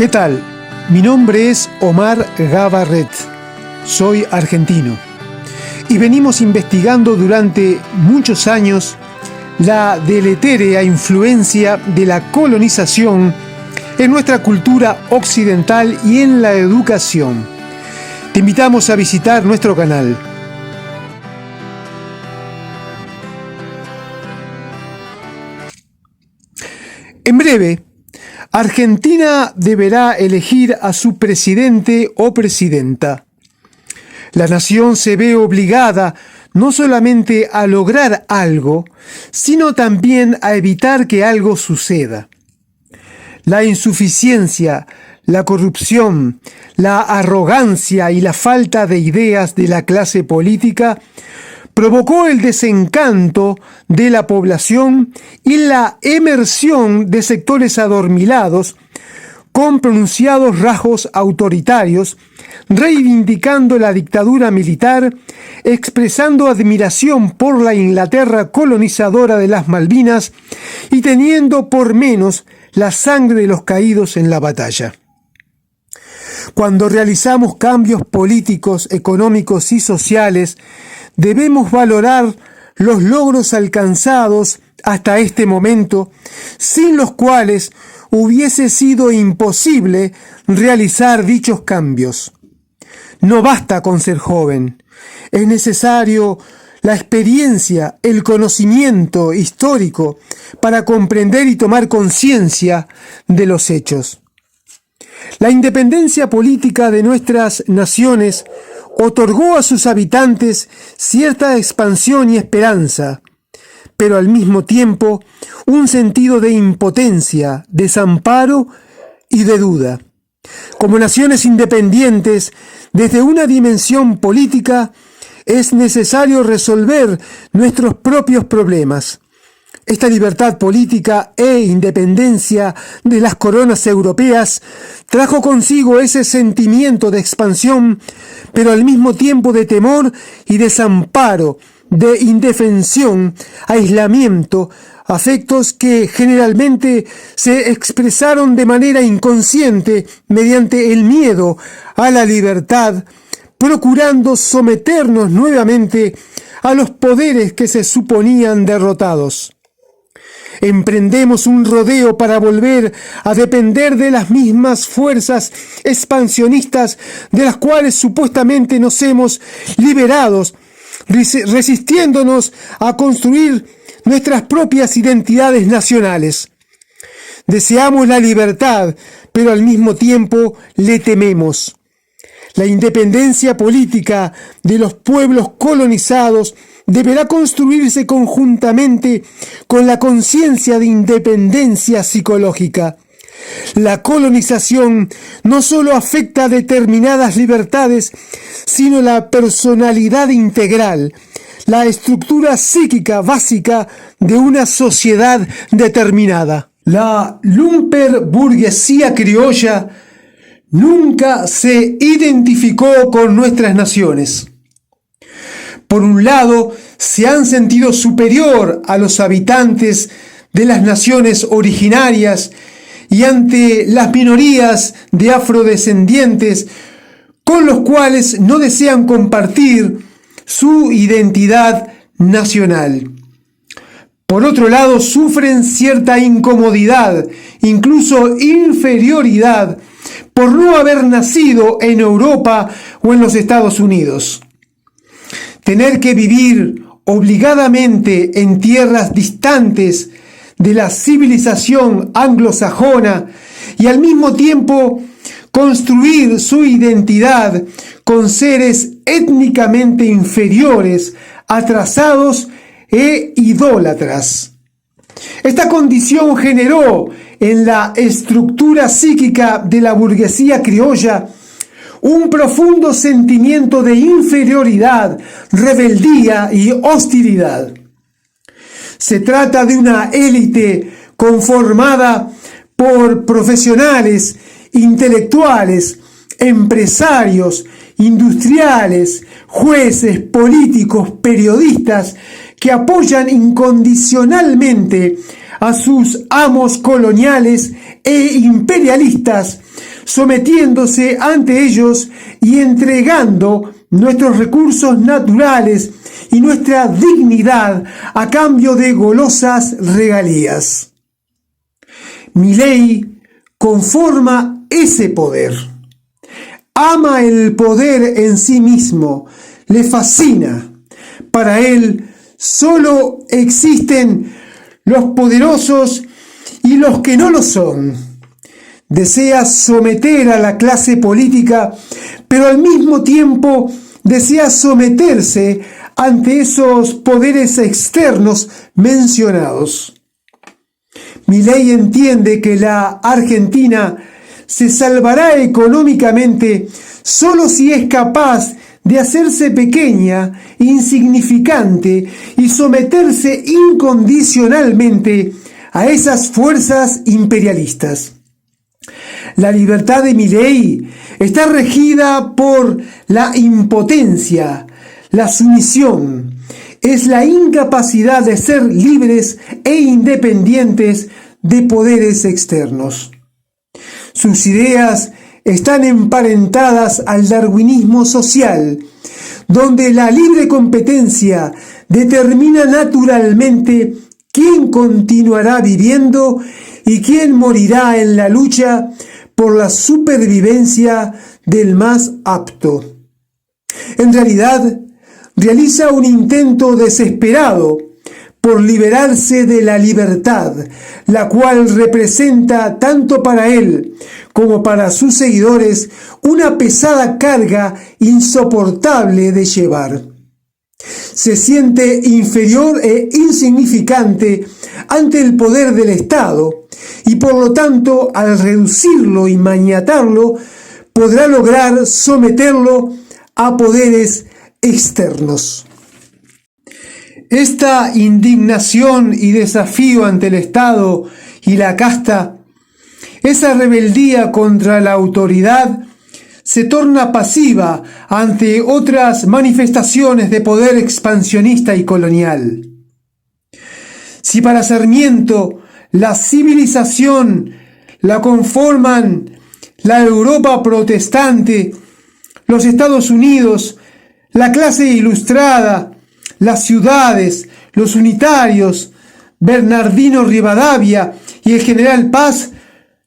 ¿Qué tal? Mi nombre es Omar Gabarret, soy argentino y venimos investigando durante muchos años la deletérea influencia de la colonización en nuestra cultura occidental y en la educación. Te invitamos a visitar nuestro canal. En breve, Argentina deberá elegir a su presidente o presidenta. La nación se ve obligada no solamente a lograr algo, sino también a evitar que algo suceda. La insuficiencia, la corrupción, la arrogancia y la falta de ideas de la clase política provocó el desencanto de la población y la emersión de sectores adormilados con pronunciados rasgos autoritarios, reivindicando la dictadura militar, expresando admiración por la Inglaterra colonizadora de las Malvinas y teniendo por menos la sangre de los caídos en la batalla. Cuando realizamos cambios políticos, económicos y sociales, debemos valorar los logros alcanzados hasta este momento, sin los cuales hubiese sido imposible realizar dichos cambios. No basta con ser joven, es necesario la experiencia, el conocimiento histórico para comprender y tomar conciencia de los hechos. La independencia política de nuestras naciones otorgó a sus habitantes cierta expansión y esperanza, pero al mismo tiempo un sentido de impotencia, desamparo y de duda. Como naciones independientes, desde una dimensión política, es necesario resolver nuestros propios problemas. Esta libertad política e independencia de las coronas europeas trajo consigo ese sentimiento de expansión, pero al mismo tiempo de temor y desamparo, de indefensión, aislamiento, afectos que generalmente se expresaron de manera inconsciente mediante el miedo a la libertad, procurando someternos nuevamente a los poderes que se suponían derrotados. Emprendemos un rodeo para volver a depender de las mismas fuerzas expansionistas de las cuales supuestamente nos hemos liberados, resistiéndonos a construir nuestras propias identidades nacionales. Deseamos la libertad, pero al mismo tiempo le tememos. La independencia política de los pueblos colonizados deberá construirse conjuntamente con la conciencia de independencia psicológica. La colonización no solo afecta a determinadas libertades, sino la personalidad integral, la estructura psíquica básica de una sociedad determinada. La lumpenburguesía criolla nunca se identificó con nuestras naciones. Por un lado, se han sentido superior a los habitantes de las naciones originarias y ante las minorías de afrodescendientes con los cuales no desean compartir su identidad nacional. Por otro lado, sufren cierta incomodidad, incluso inferioridad, por no haber nacido en Europa o en los Estados Unidos. Tener que vivir obligadamente en tierras distantes de la civilización anglosajona y al mismo tiempo construir su identidad con seres étnicamente inferiores, atrasados e idólatras. Esta condición generó en la estructura psíquica de la burguesía criolla un profundo sentimiento de inferioridad, rebeldía y hostilidad. Se trata de una élite conformada por profesionales, intelectuales, empresarios, industriales, jueces, políticos, periodistas, que apoyan incondicionalmente a sus amos coloniales e imperialistas, sometiéndose ante ellos y entregando nuestros recursos naturales y nuestra dignidad a cambio de golosas regalías. Milei conforma ese poder. Ama el poder en sí mismo, le fascina. Para él solo existen los poderosos y los que no lo son. Desea someter a la clase política, pero al mismo tiempo desea someterse ante esos poderes externos mencionados. Milei entiende que la Argentina se salvará económicamente solo si es capaz de hacerse pequeña, insignificante y someterse incondicionalmente a esas fuerzas imperialistas. La libertad de Milei está regida por la impotencia, la sumisión. Es la incapacidad de ser libres e independientes de poderes externos. Sus ideas están emparentadas al darwinismo social, donde la libre competencia determina naturalmente quién continuará viviendo y quién morirá en la lucha por la supervivencia del más apto. En realidad, realiza un intento desesperado por liberarse de la libertad, la cual representa tanto para él como para sus seguidores una pesada carga insoportable de llevar. Se siente inferior e insignificante ante el poder del Estado y por lo tanto al reducirlo y maniatarlo podrá lograr someterlo a poderes externos. Esta indignación y desafío ante el Estado y la casta, esa rebeldía contra la autoridad, se torna pasiva ante otras manifestaciones de poder expansionista y colonial. Si para Sarmiento la civilización la conforman la Europa protestante, los Estados Unidos, la clase ilustrada, las ciudades, los unitarios, Bernardino Rivadavia y el general Paz,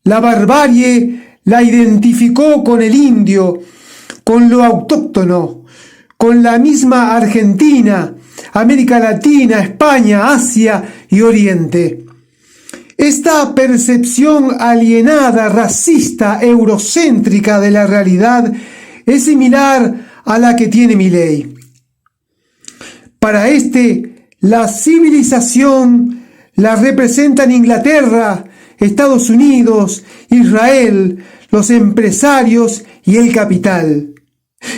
la barbarie la identificó con el indio, con lo autóctono, con la misma Argentina, América Latina, España, Asia y Oriente. Esta percepción alienada, racista, eurocéntrica de la realidad es similar a la que tiene Milei. Para la civilización la representan Inglaterra, Estados Unidos, Israel, los empresarios y el capital.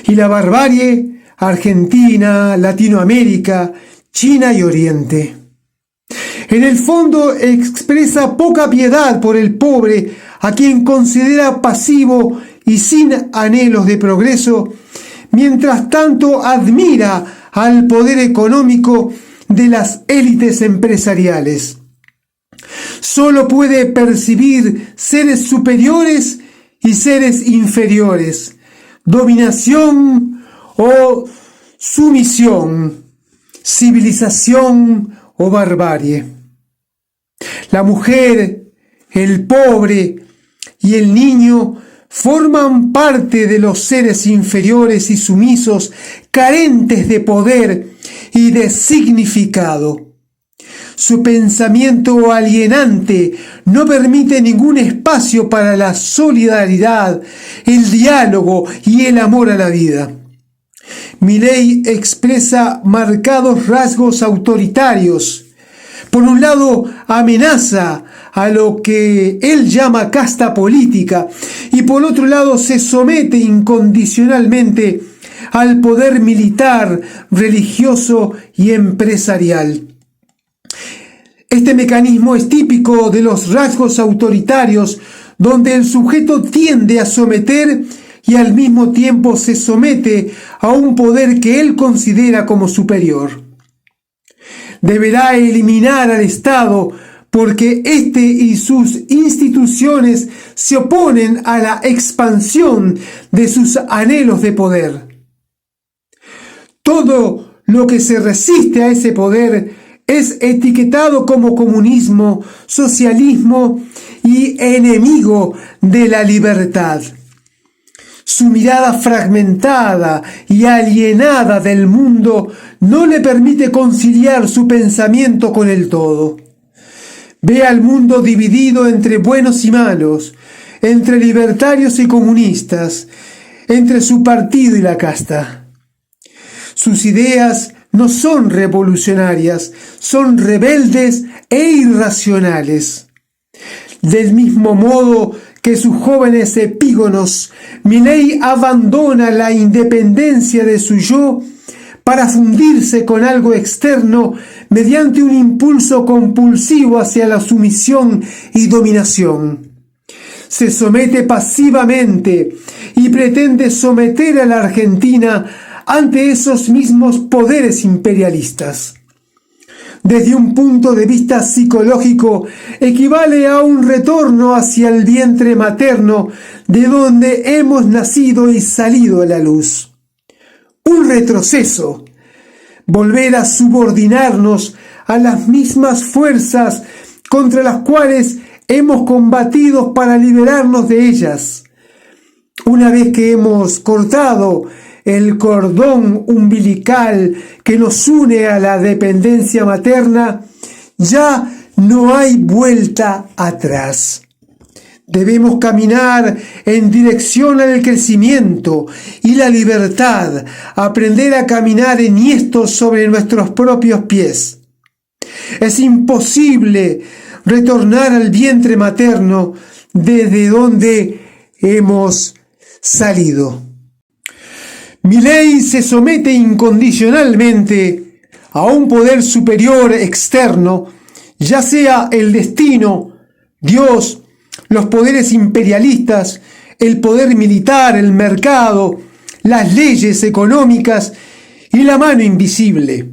Y la barbarie, Argentina, Latinoamérica, China y Oriente. En el fondo expresa poca piedad por el pobre, a quien considera pasivo y sin anhelos de progreso, mientras tanto admira al poder económico de las élites empresariales. Solo puede percibir seres superiores y seres inferiores, dominación o sumisión, civilización o barbarie. La mujer, el pobre y el niño forman parte de los seres inferiores y sumisos, carentes de poder y de significado. Su pensamiento alienante no permite ningún espacio para la solidaridad, el diálogo y el amor a la vida. Milei expresa marcados rasgos autoritarios. Por un lado, amenaza a lo que él llama casta política y por otro lado se somete incondicionalmente al poder militar, religioso y empresarial. Este mecanismo es típico de los rasgos autoritarios, donde el sujeto tiende a someter y al mismo tiempo se somete a un poder que él considera como superior. Deberá eliminar al Estado porque éste y sus instituciones se oponen a la expansión de sus anhelos de poder. Todo lo que se resiste a ese poder es etiquetado como comunismo, socialismo y enemigo de la libertad. Su mirada fragmentada y alienada del mundo no le permite conciliar su pensamiento con el todo. Ve al mundo dividido entre buenos y malos, entre libertarios y comunistas, entre su partido y la casta. Sus ideas no son revolucionarias, son rebeldes e irracionales. Del mismo modo que sus jóvenes epígonos, Milei abandona la independencia de su yo para fundirse con algo externo mediante un impulso compulsivo hacia la sumisión y dominación. Se somete pasivamente y pretende someter a la Argentina ante esos mismos poderes imperialistas. Desde un punto de vista psicológico, equivale a un retorno hacia el vientre materno de donde hemos nacido y salido a la luz. Un retroceso, volver a subordinarnos a las mismas fuerzas contra las cuales hemos combatido para liberarnos de ellas. Una vez que hemos cortado el cordón umbilical que nos une a la dependencia materna, ya no hay vuelta atrás. Debemos caminar en dirección al crecimiento y la libertad, aprender a caminar enhiestos sobre nuestros propios pies. Es imposible retornar al vientre materno desde donde hemos salido. Milei se somete incondicionalmente a un poder superior externo, ya sea el destino, Dios, los poderes imperialistas, el poder militar, el mercado, las leyes económicas y la mano invisible.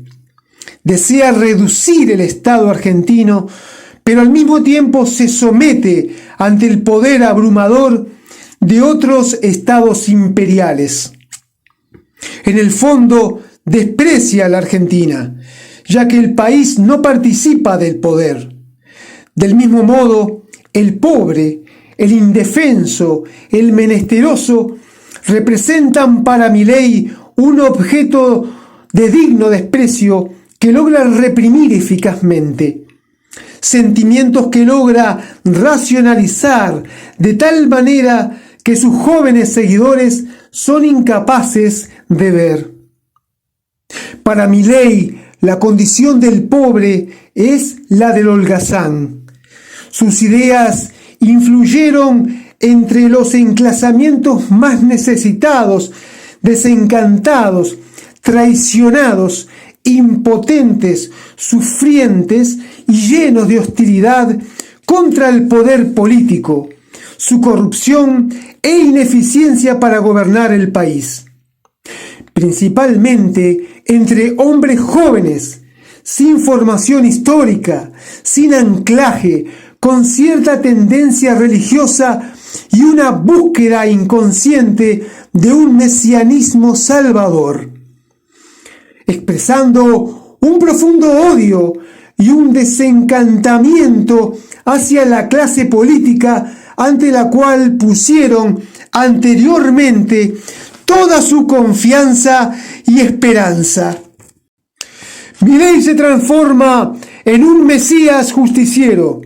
Desea reducir el Estado argentino, pero al mismo tiempo se somete ante el poder abrumador de otros estados imperiales. En el fondo, desprecia a la Argentina, ya que el país no participa del poder. Del mismo modo, el pobre, el indefenso, el menesteroso, representan para Milei un objeto de digno desprecio que logra reprimir eficazmente. Sentimientos que logra racionalizar de tal manera que sus jóvenes seguidores son incapaces de ver. Para Milei, la condición del pobre es la del holgazán. Sus ideas influyeron entre los enclasamientos más necesitados, desencantados, traicionados, impotentes, sufrientes y llenos de hostilidad contra el poder político, su corrupción e ineficiencia para gobernar el país. Principalmente entre hombres jóvenes, sin formación histórica, sin anclaje, con cierta tendencia religiosa y una búsqueda inconsciente de un mesianismo salvador, expresando un profundo odio y un desencantamiento hacia la clase política ante la cual pusieron anteriormente toda su confianza y esperanza. Milei se transforma en un Mesías justiciero,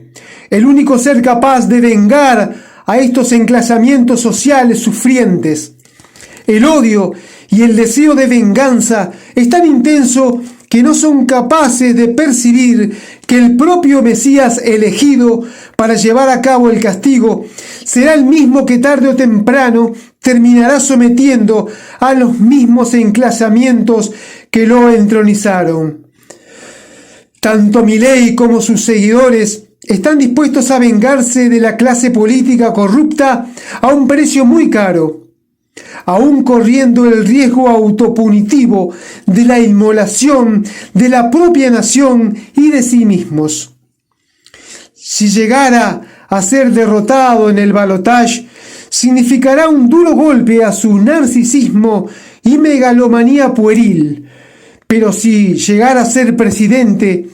el único ser capaz de vengar a estos enclasamientos sociales sufrientes. El odio y el deseo de venganza es tan intenso que no son capaces de percibir que el propio Mesías elegido para llevar a cabo el castigo será el mismo que tarde o temprano terminará sometiendo a los mismos enclasamientos que lo entronizaron. Tanto Milei como sus seguidores están dispuestos a vengarse de la clase política corrupta a un precio muy caro, aún corriendo el riesgo autopunitivo de la inmolación de la propia nación y de sí mismos. si llegara a ser derrotado en el balotaje, significará un duro golpe a su narcisismo y megalomanía pueril. Pero si llegara a ser presidente,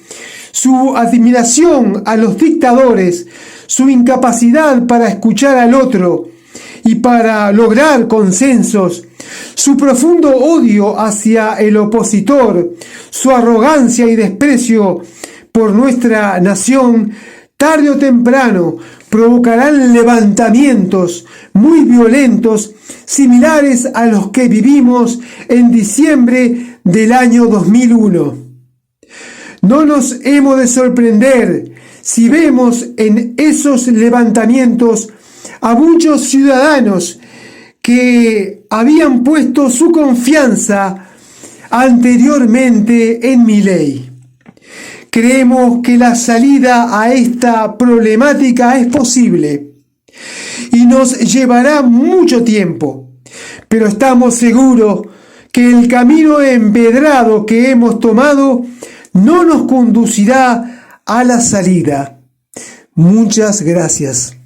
su admiración a los dictadores, su incapacidad para escuchar al otro y para lograr consensos, su profundo odio hacia el opositor, su arrogancia y desprecio por nuestra nación, tarde o temprano provocarán levantamientos muy violentos similares a los que vivimos en diciembre del año 2001. No nos hemos de sorprender si vemos en esos levantamientos a muchos ciudadanos que habían puesto su confianza anteriormente en Milei. Creemos que la salida a esta problemática es posible y nos llevará mucho tiempo, pero estamos seguros que el camino empedrado que hemos tomado no nos conducirá a la salida. Muchas gracias.